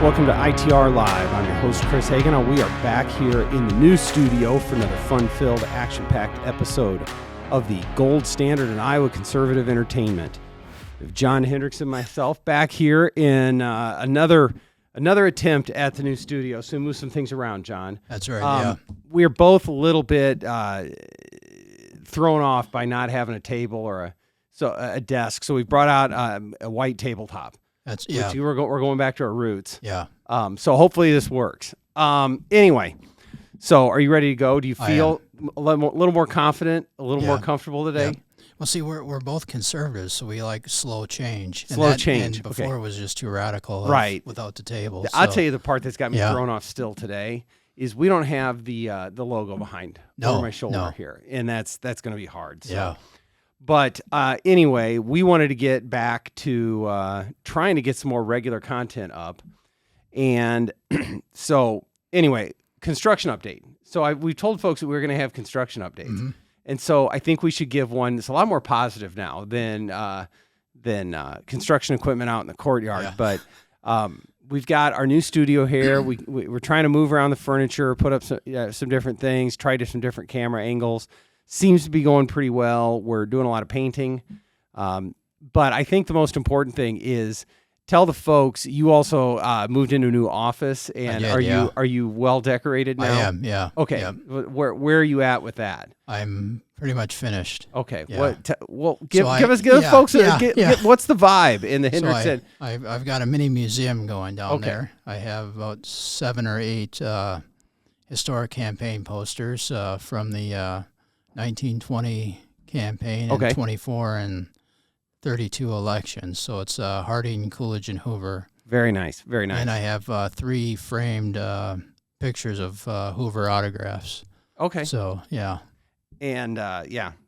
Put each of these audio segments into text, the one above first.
Welcome to ITR Live. I'm your host, Chris Hagenow. We are back here in the new studio for another fun-filled, action-packed episode of the gold standard in Iowa conservative entertainment. We have John Hendrickson, myself, back here in another attempt at the new studio. So we move some things around, John. That's right, yeah. We are both a little bit thrown off by not having a table or a desk. So we brought out a white tabletop. That's We're going back to our roots. Yeah. So hopefully this works. Anyway, so are you ready to go? Do you feel a little more confident, a little more comfortable today? Yeah. Well, see, we're both conservatives, so we like slow change. Change. And before it was just too radical, right? Without the table. I'll tell you the part that's got me thrown off still today is we don't have the logo behind over my shoulder here, and that's going to be hard. So. Yeah. But anyway, we wanted to get back to trying to get some more regular content up. And so anyway, construction update. So we told folks that we were going to have construction updates. Mm-hmm. And so I think we should give one that's a lot more positive now than construction equipment out in the courtyard. Yeah. But we've got our new studio here. We're trying to move around the furniture, put up some different things, try some different camera angles. Seems to be going pretty well. We're doing a lot of painting. But I think the most important thing is tell the folks you also moved into a new office, and are you well decorated now? I am, yeah. Okay. Yeah. Where are you at with that? I'm pretty much finished. Okay. Yeah. Give folks what's the vibe in the Hendrickson? I've got a mini museum going down there. I have about 7 or 8 historic campaign posters from the 1920 campaign and 24 and 32 elections. So it's Harding, Coolidge, and Hoover. Very nice, very nice. And I have 3 framed pictures of Hoover autographs. Okay. So, yeah. And,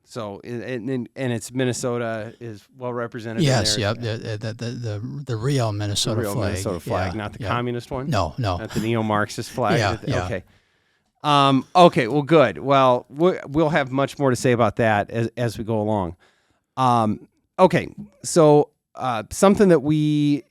so, and it's Minnesota is well represented in there. Yes, yep. The real Minnesota flag. Minnesota flag, not the communist one? No. Not the neo-Marxist flag? Yeah. Okay. Okay, well, good. Well, we'll have much more to say about that as we go along. Okay, so something that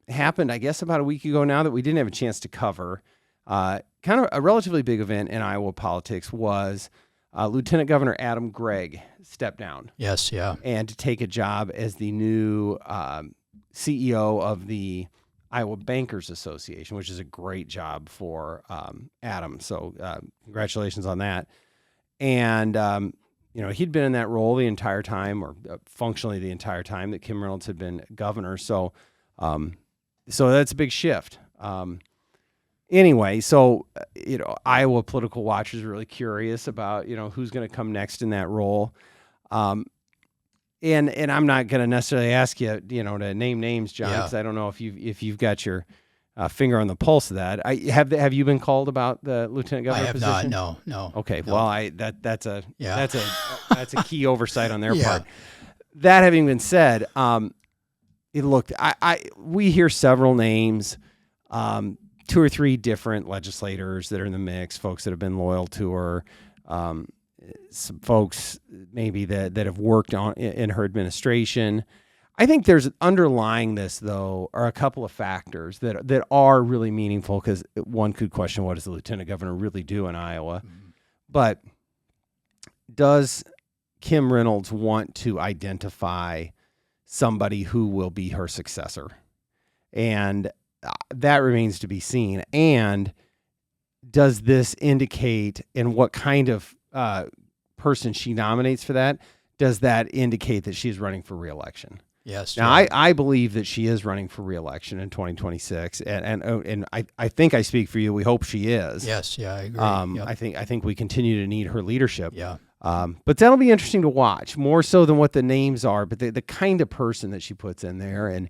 happened, I guess, about a week ago now that we didn't have a chance to cover, kind of a relatively big event in Iowa politics was Lieutenant Governor Adam Gregg stepped down. Yes, yeah. And to take a job as the new CEO of the Iowa Bankers Association, which is a great job for Adam. So congratulations on that. And, he'd been in that role the entire time, or functionally the entire time that Kim Reynolds had been governor. So that's a big shift. Anyway, so, Iowa political watchers are really curious about, who's going to come next in that role. And I'm not going to necessarily ask you, to name names, John, because I don't know if you've got your finger on the pulse of that. Have you been called about the lieutenant governor position? I have not. No. Okay. No. Well, that's a key oversight on their part. That having been said, we hear several names, 2 or 3 different legislators that are in the mix, folks that have been loyal to her. Some folks maybe that have worked in her administration. I think there's underlying this, though, are a couple of factors that are really meaningful, because one could question, what does the lieutenant governor really do in Iowa? Mm-hmm. But does Kim Reynolds want to identify somebody who will be her successor? And that remains to be seen. And does this indicate, and what kind of person she nominates for that, does that indicate that she's running for re-election? Yes. Now, I believe that she is running for re-election in 2026, and I think I speak for you. We hope she is. Yes, yeah, I agree. Yep. I think we continue to need her leadership. Yeah. But that'll be interesting to watch, more so than what the names are, but the kind of person that she puts in there. And,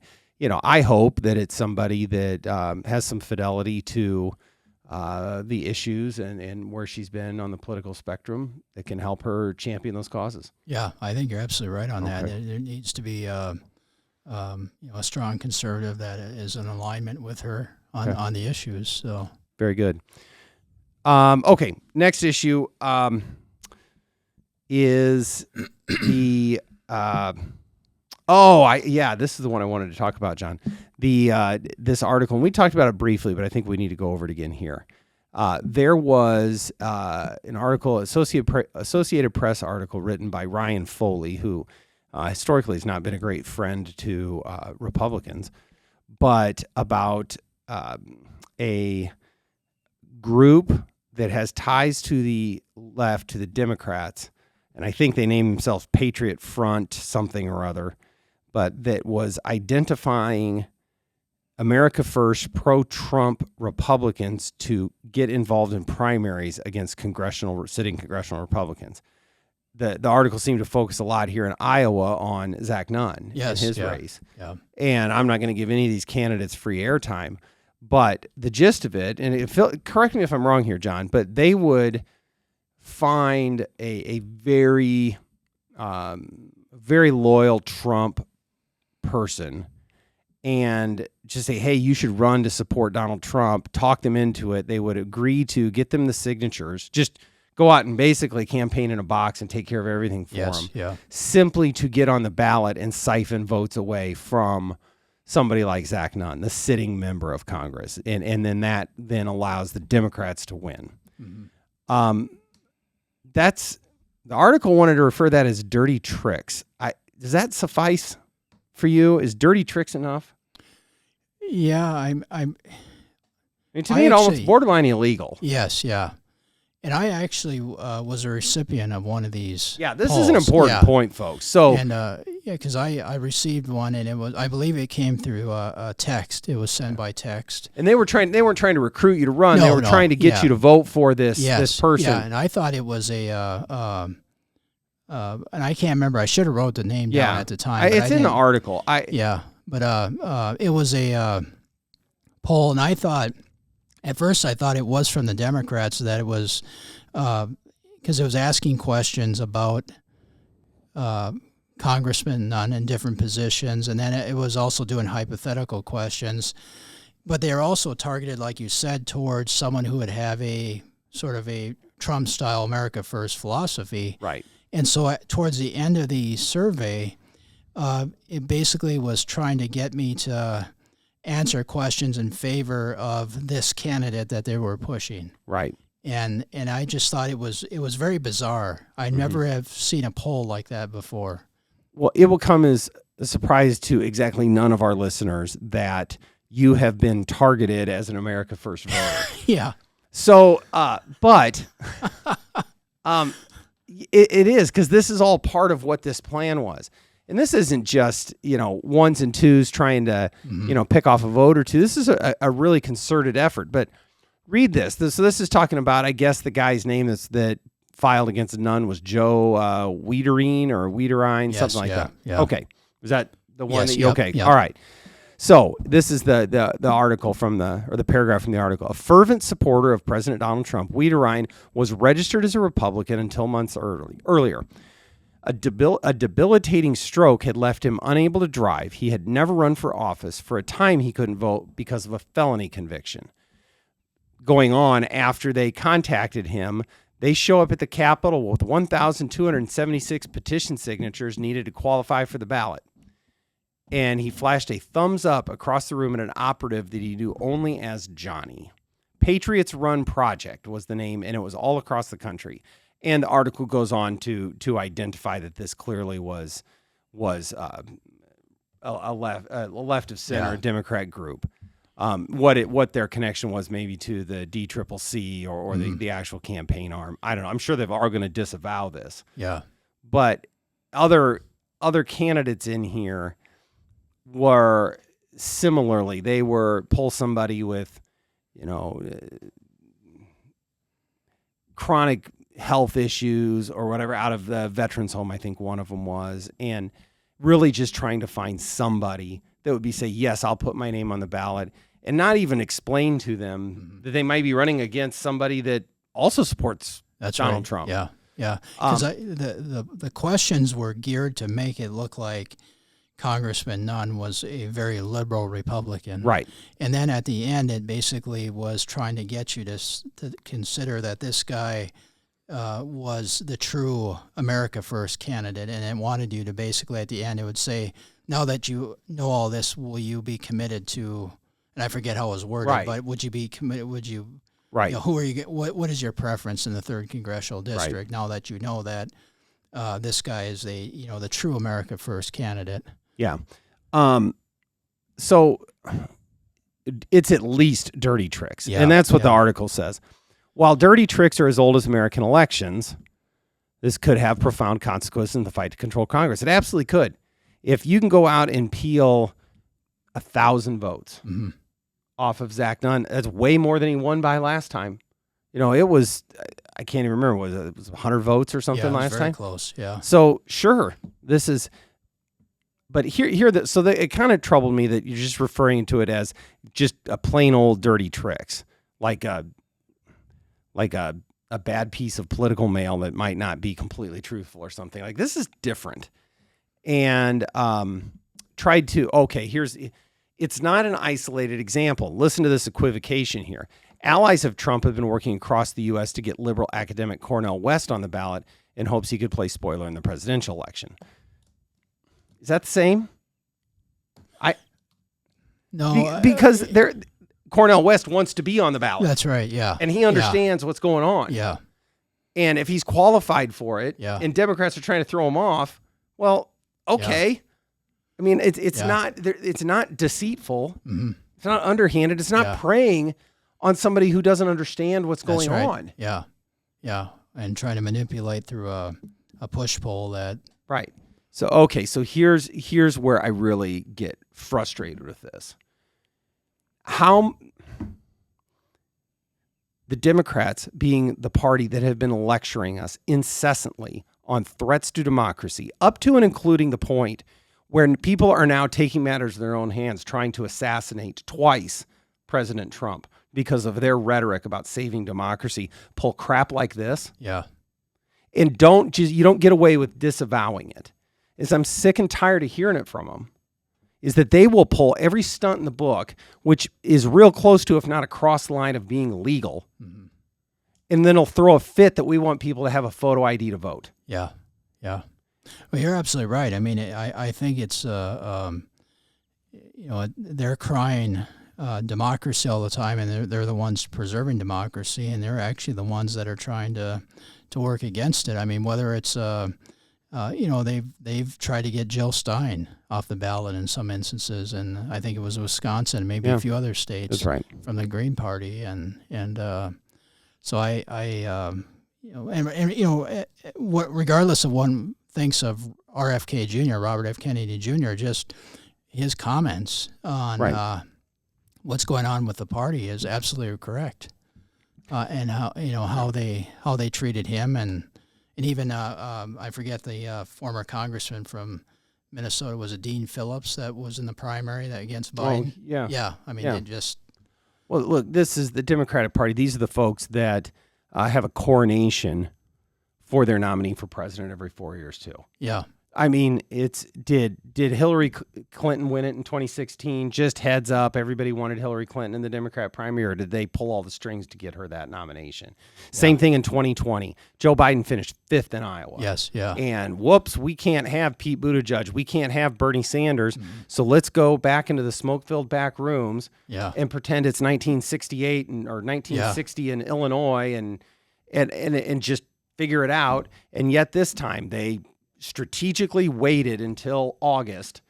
I hope that it's somebody that has some fidelity to the issues and where she's been on the political spectrum that can help her champion those causes. Yeah, I think you're absolutely right on that. There needs to be a strong conservative that is in alignment with her on the issues. So very good. Okay, next issue is the This is the one I wanted to talk about, John. This article, and we talked about it briefly, but I think we need to go over it again here. There was an article, Associated Press article written by Ryan Foley, who historically has not been a great friend to Republicans, but about a group that has ties to the left, to the Democrats, and I think they named themselves Patriot Front something or other, but that was identifying America First pro-Trump Republicans to get involved in primaries against sitting congressional Republicans. The article seemed to focus a lot here in Iowa on Zach Nunn and his race. Yeah. And I'm not going to give any of these candidates free airtime, but the gist of it, and correct me if I'm wrong here, John, but they would find a very, very loyal Trump person and just say, hey, you should run to support Donald Trump, talk them into it. They would agree to get them the signatures, just go out and basically campaign in a box and take care of everything for them, simply to get on the ballot and siphon votes away from somebody like Zach Nunn, the sitting member of Congress. And then that then allows the Democrats to win. Mm-hmm. The article wanted to refer that as dirty tricks. Does that suffice for you? Is dirty tricks enough? Yeah, I mean, to me, it almost borderline illegal. Yes, yeah. And I actually was a recipient of one of these. Yeah, this polls. is an important point, folks. So, because I received one, and I believe it came through a text. It was sent by text. And they weren't trying to recruit you to run. They were trying to get you to vote for this person. Yeah, and I thought it was and I can't remember. I should have wrote the name down at the time. It's in the article. But it was a poll, and I thought. At first, I thought it was from the Democrats, that it was because it was asking questions about Congressman Nunn in different positions, and then it was also doing hypothetical questions. But they are also targeted, like you said, towards someone who would have a sort of a Trump-style America First philosophy. Right. And so towards the end of the survey, it basically was trying to get me to answer questions in favor of this candidate that they were pushing. Right. And I just thought it was very bizarre. I never have seen a poll like that before. Well, it will come as a surprise to exactly none of our listeners that you have been targeted as an America First voter. Yeah. So, but it is, because this is all part of what this plan was. And this isn't just, ones and twos trying to, pick off a vote or two. This is a really concerted effort. But read this. So this is talking about, I guess the guy's name that filed against Nunn was Joe Wiederine, something like that. Yeah. Okay. Was that the one yes, that you, okay. Yep. All right. So this is the article the paragraph from the article. A fervent supporter of President Donald Trump, Wiederine was registered as a Republican until months earlier. A debilitating stroke had left him unable to drive. He had never run for office. For a time, he couldn't vote because of a felony conviction. Going on, after they contacted him, they show up at the Capitol with 1,276 petition signatures needed to qualify for the ballot. And he flashed a thumbs up across the room at an operative that he knew only as Johnny. Patriots Run Project was the name, and it was all across the country. And the article goes on to identify that this clearly was a left of center Democrat group. What their connection was maybe to the DCCC or the actual campaign arm, I don't know. I'm sure they are going to disavow this. Yeah, but other candidates in here were similarly. They were pull somebody with, chronic health issues or whatever out of the veterans home, I think one of them was, and really just trying to find somebody that would say, yes, I'll put my name on the ballot, and not even explain to them that they might be running against somebody that also supports Donald Trump. Yeah, yeah. Because the questions were geared to make it look like Congressman Nunn was a very liberal Republican. Right. And then at the end, it basically was trying to get you to consider that this guy was the true America First candidate, and it wanted you to basically, at the end, it would say, Now that you know all this, will you be committed to? And I forget how it was worded, Right. but would you be committed? Would you? Right. Who are you? What is your preference in the 3rd congressional district? Now that you know that this guy is the true America First candidate. Yeah. So it's at least dirty tricks. Yeah, And that's what the yeah. article says. While dirty tricks are as old as American elections, this could have profound consequences in the fight to control Congress. It absolutely could. If you can go out and peel 1,000 votes off of Zach Nunn, that's way more than he won by last time. It was, I can't even remember, it was 100 votes or something Yeah, it was last very time? close, yeah. So, sure, this is, but it kind of troubled me that you're just referring to it as just a plain old dirty tricks, like a bad piece of political mail that might not be completely truthful or something. Like, this is different. And it's not an isolated example. Listen to this equivocation here. Allies of Trump have been working across the U.S. to get liberal academic Cornel West on the ballot in hopes he could play spoiler in the presidential election. Is that the same? No, because Cornel West wants to be on the ballot. That's right. Yeah, and he understands what's going on. Yeah, and if he's qualified for it, yeah. and Democrats are trying to throw him off, well, okay. Yeah. I mean, it's not deceitful. Mm-hmm. It's not underhanded. It's not preying on somebody who doesn't understand what's going on. Yeah, yeah, and trying to manipulate through a push-pull that. Right. So here's where I really get frustrated with this. How the Democrats, being the party that have been lecturing us incessantly on threats to democracy, up to and including the point where people are now taking matters in their own hands, trying to assassinate twice President Trump because of their rhetoric about saving democracy, pull crap like this. Yeah. And you don't get away with disavowing it. I'm sick and tired of hearing it from them, is that they will pull every stunt in the book, which is real close to, if not across the line of being legal. Mm-hmm. And then they'll throw a fit that we want people to have a photo ID to vote. Yeah. Yeah. Well, you're absolutely right. I mean, I think it's, they're crying democracy all the time, and they're the ones preserving democracy, and they're actually the ones that are trying to work against it. I mean, whether it's, they've tried to get Jill Stein off the ballot in some instances, and I think it was Wisconsin, maybe a few other states. That's right. From the Green Party, and so regardless of one thinks of RFK Jr., Robert F. Kennedy Jr., just his comments on what's going on with the party is absolutely correct, and how they treated him, and even I forget the former congressman from Minnesota, was it Dean Phillips that was in the primary against Biden? Oh, yeah. Yeah. I mean, it just. Well, look, this is the Democratic Party. These are the folks that have a coronation for their nominee for president every 4 years, too. Yeah. I mean, did Hillary Clinton win it in 2016? Just heads up, everybody wanted Hillary Clinton in the Democrat primary, or did they pull all the strings to get her that nomination? Yeah. Same thing in 2020. Joe Biden finished 5th in Iowa. Yes, yeah. And whoops, we can't have Pete Buttigieg. We can't have Bernie Sanders. Mm-hmm. So let's go back into the smoke-filled back rooms and pretend it's 1968 or 1960 in Illinois and just figure it out. And yet this time they strategically waited until August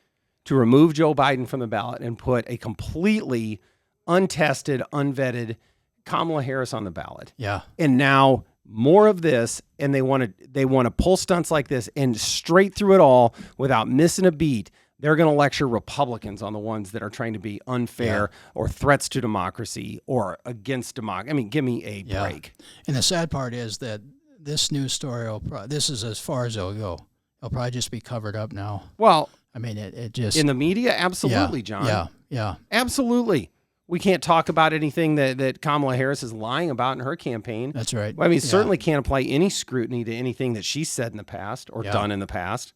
to remove Joe Biden from the ballot and put a completely untested, unvetted Kamala Harris on the ballot. Yeah. And now more of this, and they want to pull stunts like this, and straight through it all without missing a beat, they're going to lecture Republicans on the ones that are trying to be unfair or threats to democracy or against democracy. I mean, give me a break. And the sad part is that this news story, this is as far as it'll go. It'll probably just be covered up now. Well, I mean, it just... In the media? Absolutely, John. Yeah. Absolutely. We can't talk about anything that Kamala Harris is lying about in her campaign. That's right. Well, I mean, certainly can't apply any scrutiny to anything that she's said in the past or done in the past.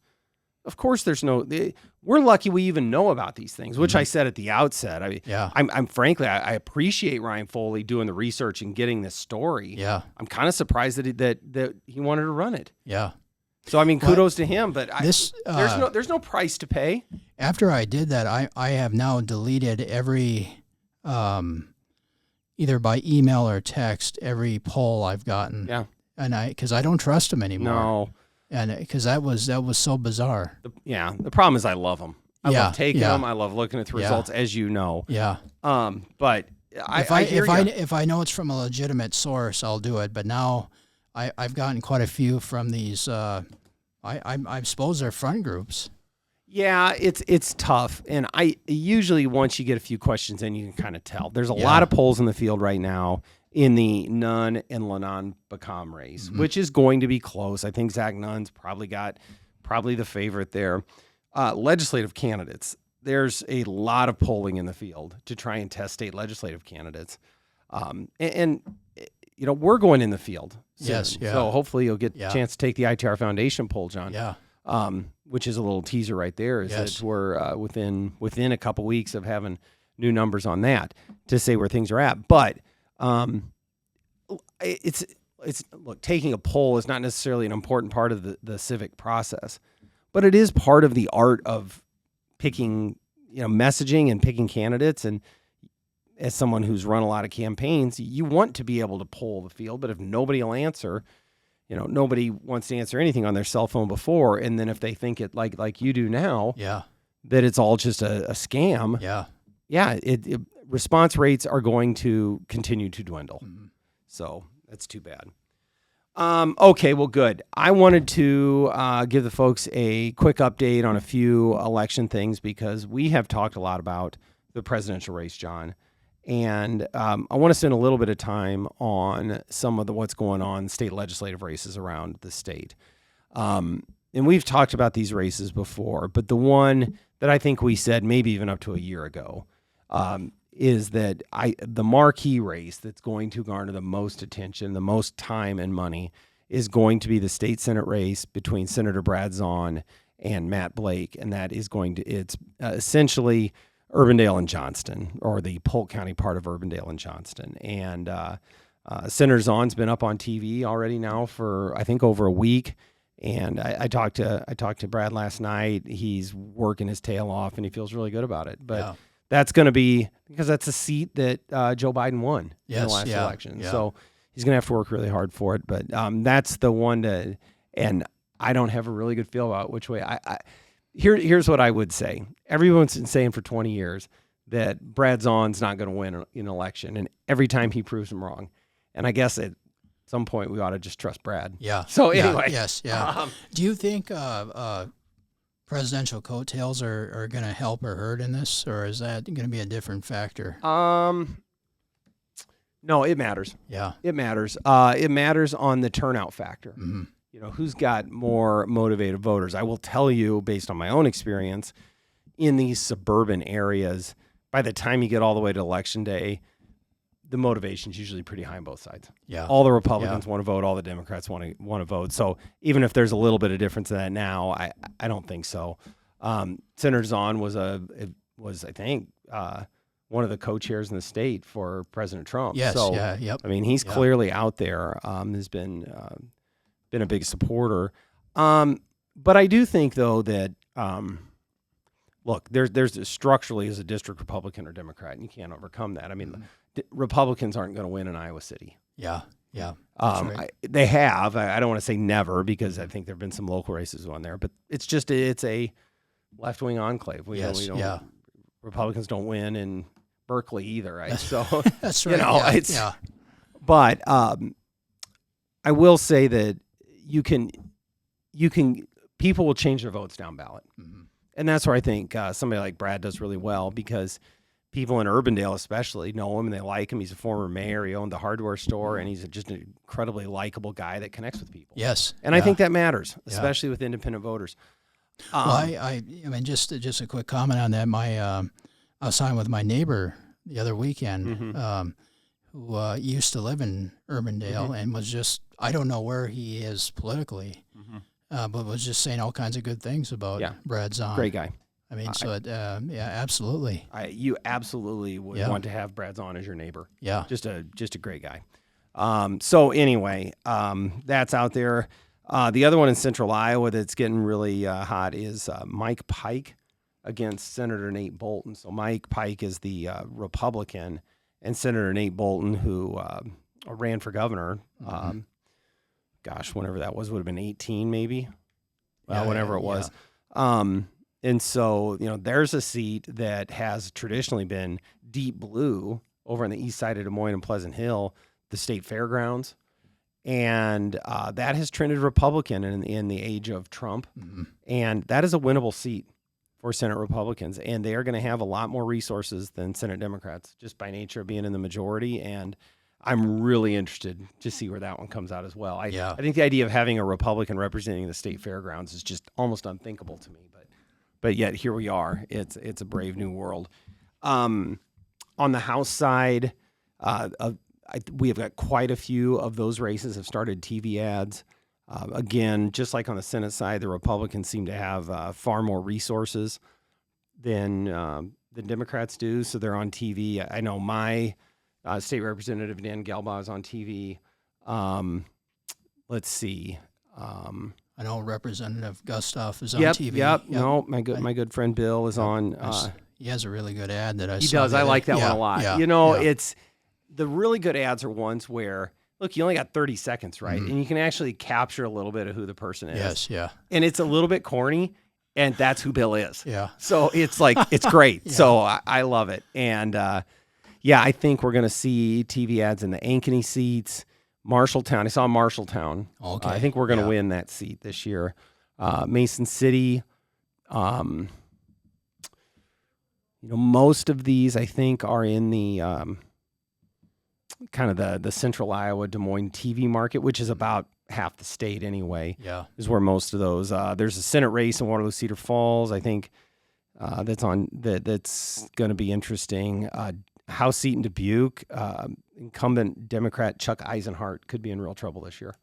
Of course, we're lucky we even know about these things, which I said at the outset. I mean, I'm frankly, I appreciate Ryan Foley doing the research and getting this story. Yeah. I'm kind of surprised that he wanted to run it. Yeah. So I mean, kudos to him. But there's no price to pay. After I did that, I have now deleted every, either by email or text, every poll I've gotten. Yeah. And because I don't trust them anymore. No. And because that was so bizarre. The problem is I love them. I love taking them. I love looking at the results, as you know. Yeah. But if I know it's from a legitimate source, I'll do it. But now I've gotten quite a few from these. I suppose they're front groups. Yeah, it's tough, and I usually once you get a few questions in, you can kind of tell. There's a lot of polls in the field right now in the Nunn and Lenon-Bacam race, which is going to be close. I think Zach Nunn's probably the favorite there. Legislative candidates, there's a lot of polling in the field to try and test state legislative candidates, and we're going in the field soon. Yes, yeah. So hopefully you'll get a chance to take the ITR Foundation poll, John. Yeah. Which is a little teaser right there. That we're within a couple weeks of having new numbers on that to say where things are at. But it's look, taking a poll is not necessarily an important part of the civic process, but it is part of the art of picking, messaging and picking candidates. And as someone who's run a lot of campaigns, you want to be able to poll the field. But if nobody will answer, nobody wants to answer anything on their cell phone before, and then if they think it like you do now, that it's all just a scam. Response rates are going to continue to dwindle. So that's too bad. Okay, well, good. I wanted to give the folks a quick update on a few election things because we have talked a lot about the presidential race, John. And I want to spend a little bit of time on some of what's going on in state legislative races around the state. And we've talked about these races before, but the one that I think we said maybe even up to a year ago is that the marquee race that's going to garner the most attention, the most time and money is going to be the state Senate race between Senator Brad Zahn and Matt Blake. And that is it's essentially Urbandale and Johnston, or the Polk County part of Urbandale and Johnston. And Senator Zahn's been up on TV already now for, I think, over a week. And I talked to Brad last night. He's working his tail off, and he feels really good about it. But that's going to be, because that's a seat that Joe Biden won in the last election. So he's going to have to work really hard for it. But that's the one and I don't have a really good feel about which way. Here's what I would say. Everyone's been saying for 20 years that Brad Zahn's not going to win an election, and every time he proves them wrong. And I guess at some point we ought to just trust Brad. Yeah. So anyway. Do you think presidential coattails are going to help or hurt in this, or is that going to be a different factor? No, it matters. Yeah. It matters. It matters on the turnout factor. Mm-hmm. Who's got more motivated voters? I will tell you, based on my own experience, in these suburban areas, by the time you get all the way to Election Day, the motivation is usually pretty high on both sides. Yeah. All the Republicans want to vote, all the Democrats want to vote. So even if there's a little bit of difference in that now, I don't think so. Senator Zahn was I think one of the co-chairs in the state for President Trump. Yes. So, Yep. I mean, he's clearly out there. Has been a big supporter. But I do think, though, that, look, there's structurally as a district Republican or Democrat, and you can't overcome that. I mean, Republicans aren't going to win in Iowa City. Yeah. Right. They have. I don't want to say never, because I think there have been some local races on there, but it's a left-wing enclave. Republicans don't win in Berkeley either, right? So that's right. But I will say that you can people will change their votes down ballot. Mm-hmm. And that's where I think somebody like Brad does really well, because people in Urbandale especially know him and they like him. He's a former mayor. He owned the hardware store, and he's just an incredibly likable guy that connects with people. Yes. And I think that matters, especially with independent voters. Well, I mean, just a quick comment on that. I was talking with my neighbor the other weekend, who used to live in Urbandale and was just, I don't know where he is politically, but was just saying all kinds of good things about Brad Zahn. Great guy. I mean, absolutely. You absolutely would want to have Brad Zahn as your neighbor. Yeah. Just a great guy. So anyway, that's out there. The other one in central Iowa that's getting really hot is Mike Pike against Senator Nate Bolton. So Mike Pike is the Republican, and Senator Nate Bolton, who ran for governor, whenever that was, would have been 18 maybe, whenever it was. And so, there's a seat that has traditionally been deep blue over on the east side of Des Moines and Pleasant Hill, the state fairgrounds. And that has trended Republican in the age of Trump. And that is a winnable seat for Senate Republicans. And they are going to have a lot more resources than Senate Democrats, just by nature of being in the majority. And I'm really interested to see where that one comes out as well. I think the idea of having a Republican representing the state fairgrounds is just almost unthinkable to me. But yet here we are. It's a brave new world. On the House side, we have got quite a few of those races have started TV ads. Again, just like on the Senate side, the Republicans seem to have far more resources than the Democrats do. So they're on TV. I know my state representative, Dan Gelbaugh, is on TV. Let's see. I know Representative Gustav is on TV. Yep. No, my good friend Bill is on. He has a really good ad that I saw. He does. I like that one a lot. Yeah, It's the really good ads are ones where, look, you only got 30 seconds, right? And you can actually capture a little bit of who the person is. Yes, yeah. And it's a little bit corny, and that's who Bill is. Yeah. So it's like, it's great. So I love it. And I think we're going to see TV ads in the Ankeny seats. Marshalltown. I saw Marshalltown. Okay. I think we're going to win that seat this year. Mason City. Most of these I think are in the kind of the central Iowa Des Moines TV market, which is about half the state anyway. Yeah. Is where most of those. There's a Senate race in Waterloo Cedar Falls. I think that's going to be interesting. House seat in Dubuque, incumbent Democrat Chuck Eisenhart could be in real trouble this year.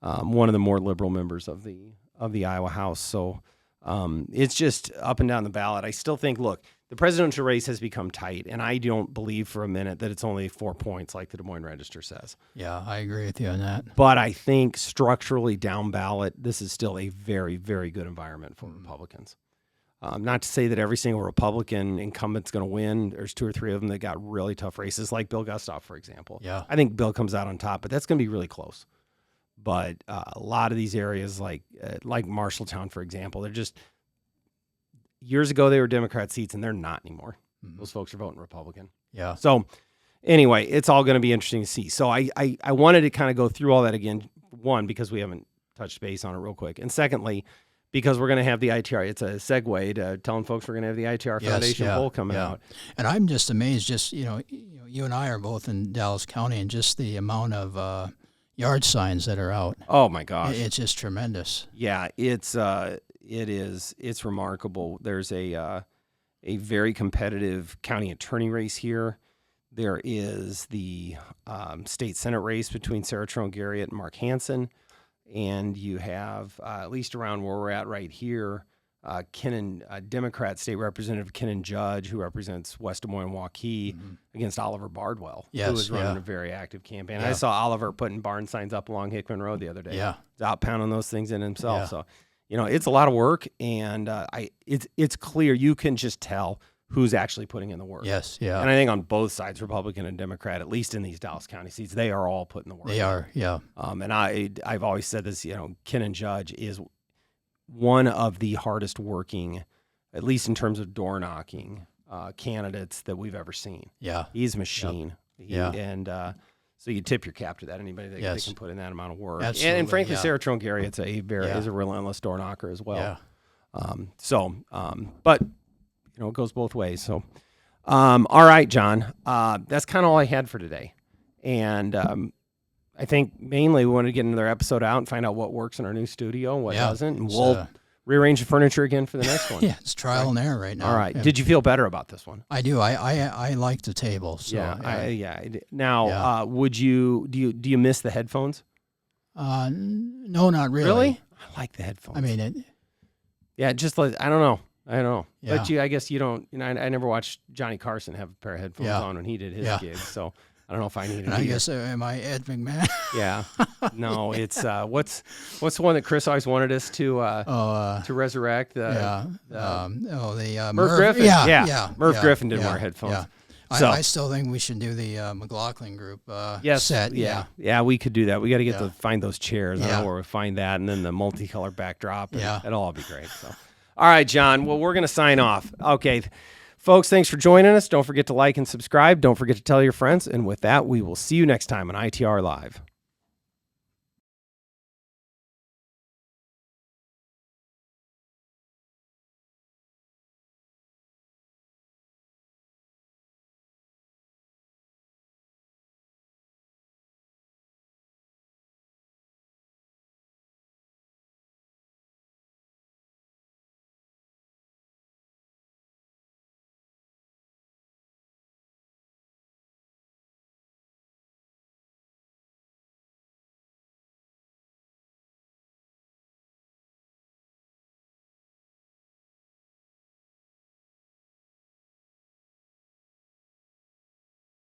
One of the more liberal members of the Iowa House. So it's just up and down the ballot. I still think, look, the presidential race has become tight, and I don't believe for a minute that it's only 4 points like the Des Moines Register says. Yeah, I agree with you on that. But I think structurally down ballot, this is still a very, very good environment for Republicans. Not to say that every single Republican incumbent's going to win. There's 2 or 3 of them that got really tough races, like Bill Gustav, for example. Yeah. I think Bill comes out on top, but that's going to be really close. But a lot of these areas, like Marshalltown, for example, they're just years ago they were Democrat seats, and they're not anymore. Those folks are voting Republican. Yeah. So anyway, it's all going to be interesting to see. So I wanted to kind of go through all that again. One, because we haven't touched base on it real quick, and secondly, because we're going to have the ITR. It's a segue to telling folks we're going to have the ITR Foundation poll coming out. And I'm just amazed, you and I are both in Dallas County, and just the amount of yard signs that are out. Oh, my gosh. It's just tremendous. Yeah, it's remarkable. There's a very competitive county attorney race here. There is the state Senate race between Sarah Trone-Garriott and Mark Hansen. And you have, at least around where we're at right here, Democrat State Representative Kennan Judge, who represents West Des Moines and Waukee, against Oliver Bardwell, who is running a very active campaign. Yeah. I saw Oliver putting barn signs up along Hickman Road the other day. Yeah. He's out pounding those things in himself. Yeah. So, it's a lot of work, and it's clear. You can just tell who's actually putting in the work. Yes, yeah. And I think on both sides, Republican and Democrat, at least in these Dallas County seats, they are all putting the work. They are, yeah. And I've always said this, Kennan Judge is one of the hardest working, at least in terms of door knocking, candidates that we've ever seen. Yeah. He's a machine. Yep. And so you tip your cap to that. Anybody that can put in that amount of work. Absolutely, and frankly, Sarah Trone-Garriott is a relentless door knocker as well. Yeah. But it goes both ways. So, all right, John, that's kind of all I had for today. And I think mainly we wanted to get another episode out and find out what works in our new studio and what doesn't. And we'll rearrange the furniture again for the next one. Yeah, it's trial and error right now. All right. Yeah. Did you feel better about this one? I do. I like the table. So, Now, would you do you miss the headphones? No, not really. Really? I like the headphones. I mean, just like, I don't know. Yeah. But I guess you don't, I never watched Johnny Carson have a pair of headphones on when he did his gig. So I don't know if I need it. I guess am I Ed McMahon? Yeah. No, it's what's the one that Chris always wanted us to resurrect? Merv Griffin. Yeah. Merv Griffin didn't wear headphones. Yeah. So, I still think we should do the McLaughlin group yes, set. Yeah, we could do that. We got to get to find those chairs. I don't Yeah. know where we find that, and then the multicolor backdrop. And Yeah. that'll all be great. So, all right, John. Well, we're gonna sign off. Okay, folks. Thanks for joining us. Don't forget to like and subscribe. Don't forget to tell your friends. And with that, we will see you next time on ITR Live.